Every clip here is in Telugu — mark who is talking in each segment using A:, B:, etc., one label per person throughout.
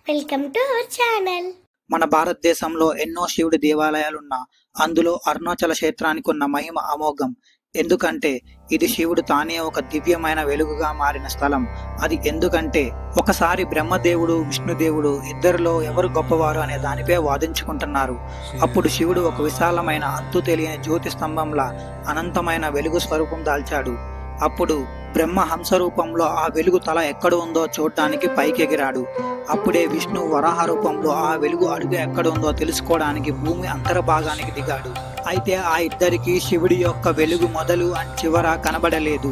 A: Welcome to our channel.
B: మన భారతదేశంలో ఎన్నో శివుడి దేవాలయాలున్నా అందులో అరుణాచల క్షేత్రానికి ఉన్న మహిమ అమోఘం. ఎందుకంటే ఇది శివుడు తానే ఒక దివ్యమైన వెలుగుగా మారిన స్థలం. అది ఎందుకంటే ఒకసారి బ్రహ్మదేవుడు విష్ణుదేవుడు ఇద్దరిలో ఎవరు గొప్పవారు అనే దానిపై వాదించుకుంటున్నారు. అప్పుడు శివుడు ఒక విశాలమైన అంతు తెలియని జ్యోతి స్తంభంలా అనంతమైన వెలుగు స్వరూపం దాల్చాడు. అప్పుడు బ్రహ్మ హంస రూపంలో ఆ వెలుగు తల ఎక్కడ ఉందో చూడటానికి పైకెగిరాడు. అప్పుడే విష్ణు వరాహ రూపంలో ఆ వెలుగు అడుగు ఎక్కడ ఉందో తెలుసుకోవడానికి భూమి అంతర్భాగానికి దిగాడు. అయితే ఆ ఇద్దరికి శివుడి యొక్క వెలుగు మొదలు అండ్ చివర కనబడలేదు.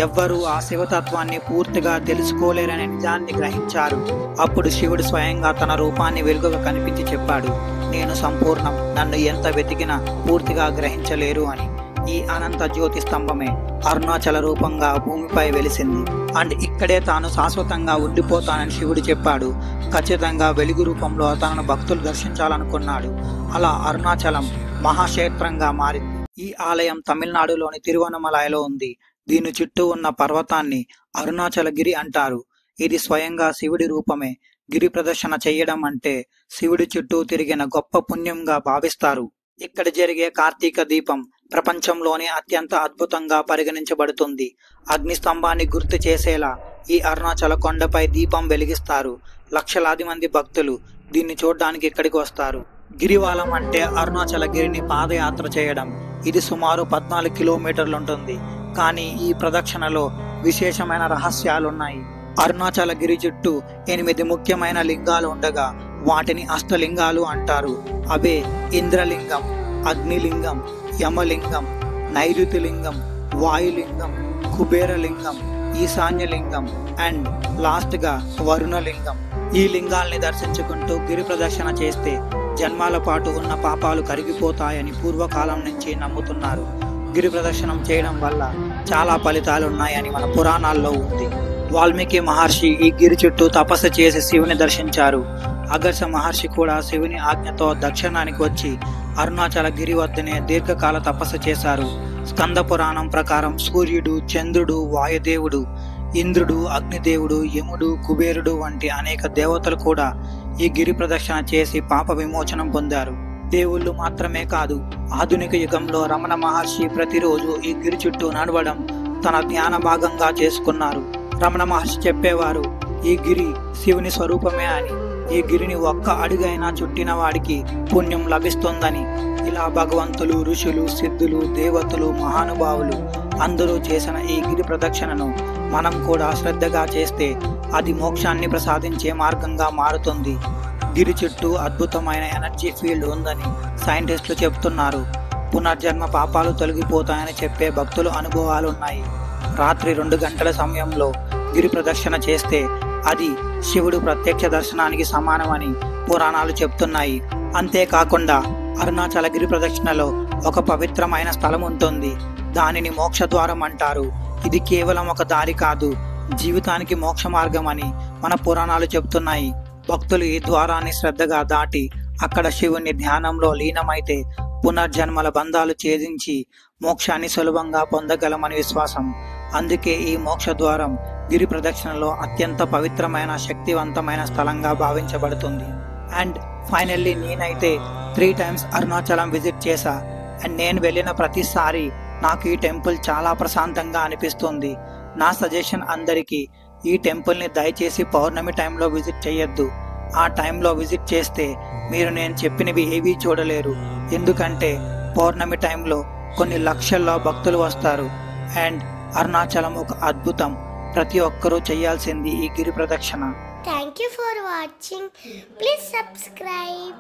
B: ఎవ్వరూ ఆ శివతత్వాన్ని పూర్తిగా తెలుసుకోలేరనే నిజాన్ని గ్రహించారు. అప్పుడు శివుడు స్వయంగా తన రూపాన్ని వెలుగుగా కనిపించి చెప్పాడు, నేను సంపూర్ణం, నన్ను ఎంత వెతికినా పూర్తిగా గ్రహించలేరు అని. ఈ అనంత జ్యోతి స్తంభమే అరుణాచల రూపంగా భూమిపై వెలిసింది. అండ్ ఇక్కడే తాను శాశ్వతంగా ఉండిపోతానని శివుడు చెప్పాడు. ఖచ్చితంగా వెలుగు రూపంలో తనను భక్తులు దర్శించాలనుకున్నాడు. అలా అరుణాచలం మహాక్షేత్రంగా మారింది. ఈ ఆలయం తమిళనాడులోని తిరువన్నమలైలో ఉంది. దీని చుట్టూ ఉన్న పర్వతాన్ని అరుణాచలగిరి అంటారు. ఇది స్వయంగా శివుడి రూపమే. గిరి ప్రదర్శన చేయడం అంటే శివుడి చుట్టూ తిరిగిన గొప్ప పుణ్యంగా భావిస్తారు. ఇక్కడ జరిగే కార్తీక దీపం ప్రపంచంలోనే అత్యంత అద్భుతంగా పరిగణించబడుతుంది. అగ్ని స్తంభాన్ని గుర్తు చేసేలా ఈ అరుణాచల కొండపై దీపం వెలిగిస్తారు. లక్షలాది మంది భక్తులు దీన్ని చూడడానికి ఇక్కడికి వస్తారు. గిరివాలం అంటే అరుణాచల గిరిని పాదయాత్ర చేయడం. ఇది సుమారు 14 కిలోమీటర్లు ఉంటుంది. కానీ ఈ ప్రదక్షిణలో విశేషమైన రహస్యాలున్నాయి. అరుణాచల గిరి చుట్టూ 8 ముఖ్యమైన లింగాలు ఉండగా వాటిని అష్టలింగాలు అంటారు. అవే ఇంద్రలింగం, అగ్నిలింగం, యమలింగం, నైరుతిలింగం, వాయులింగం, కుబేరలింగం, ఈశాన్యలింగం అండ్ లాస్ట్ గా వరుణలింగం. ఈ లింగాల్ని దర్శించుకుంటూ గిరి ప్రదక్షిణ చేస్తే జన్మాల పాటు ఉన్న పాపాలు కరిగిపోతాయని పూర్వకాలం నుంచి నమ్ముతున్నారు. గిరి ప్రదక్షిణం చేయడం వల్ల చాలా ఫలితాలున్నాయని మన పురాణాల్లో ఉంది. వాల్మీకి మహర్షి ఈ గిరి చుట్టూ తపస్సు చేసి శివుని దర్శించారు. అగర్ష మహర్షి కూడా శివుని ఆజ్ఞతో దక్షిణానికి వచ్చి అరుణాచల గిరి వద్దనే దీర్ఘకాల తపస్సు చేశారు. స్కంద పురాణం ప్రకారం సూర్యుడు, చంద్రుడు, వాయుదేవుడు, ఇంద్రుడు, అగ్నిదేవుడు, యముడు, కుబేరుడు వంటి అనేక దేవతలు కూడా ఈ గిరి ప్రదక్షిణ చేసి పాప విమోచనం పొందారు. దేవుళ్ళు మాత్రమే కాదు, ఆధునిక యుగంలో రమణ మహర్షి ప్రతిరోజు ఈ గిరి చుట్టూ నడవడం తన ధ్యాన భాగంగా చేసుకున్నారు. రమణ మహర్షి చెప్పేవారు, ఈ గిరి శివుని స్వరూపమే అని. ఈ గిరిని ఒక్క అడుగైనా చుట్టిన వాడికి పుణ్యం లభిస్తుందని. ఇలా భగవంతులు, ఋషులు, సిద్ధులు, దేవతలు, మహానుభావులు అందరూ చేసిన ఈ గిరి ప్రదక్షిణను మనం కూడా శ్రద్ధగా చేస్తే అది మోక్షాన్ని ప్రసాదించే మార్గంగా మారుతుంది. గిరి చుట్టూ అద్భుతమైన ఎనర్జీ ఫీల్డ్ ఉందని సైంటిస్టులు చెప్తున్నారు. పునర్జన్మ పాపాలు తొలగిపోతాయని చెప్పే భక్తుల అనుభవాలున్నాయి. రాత్రి 2 గంటల సమయంలో గిరి ప్రదక్షిణ చేస్తే అది శివుడు ప్రత్యక్ష దర్శనానికి సమానమని పురాణాలు చెప్తున్నాయి. అంతేకాకుండా అరుణాచల గిరి ప్రదక్షిణలో ఒక పవిత్రమైన స్థలం ఉంటుంది. దానిని మోక్ష ద్వారం అంటారు. ఇది కేవలం ఒక దారి కాదు, జీవితానికి మోక్ష మార్గం అని మన పురాణాలు చెప్తున్నాయి. భక్తులు ఈ ద్వారాన్ని శ్రద్ధగా దాటి అక్కడ శివుని ధ్యానంలో లీనమైతే పునర్జన్మల బంధాలు ఛేదించి మోక్షాన్ని సులభంగా పొందగలమని విశ్వాసం. అందుకే ఈ మోక్ష ద్వారం గిరి ప్రదక్షిణలో అత్యంత పవిత్రమైన, శక్తివంతమైన స్థలంగా భావించబడుతుంది. అండ్ ఫైనల్లీ నేనైతే 3 times అరుణాచలం విజిట్ చేశా. అండ్ నేను వెళ్ళిన ప్రతిసారి నాకు ఈ టెంపుల్ చాలా ప్రశాంతంగా అనిపిస్తుంది. నా సజెషన్ అందరికీ, ఈ టెంపుల్ని దయచేసి పౌర్ణమి టైంలో విజిట్ చేయొద్దు. ఆ టైంలో విజిట్ చేస్తే మీరు నేను చెప్పినవి ఏవీ చూడలేరు. ఎందుకంటే పౌర్ణమి టైంలో కొన్ని లక్షల్లో భక్తులు వస్తారు. అండ్ అరుణాచలం ఒక అద్భుతం. ప్రతి ఒక్కరూ చేయాల్సింది ఈ గిరి ప్రదక్షిణ.
A: Thank you for watching. Please subscribe.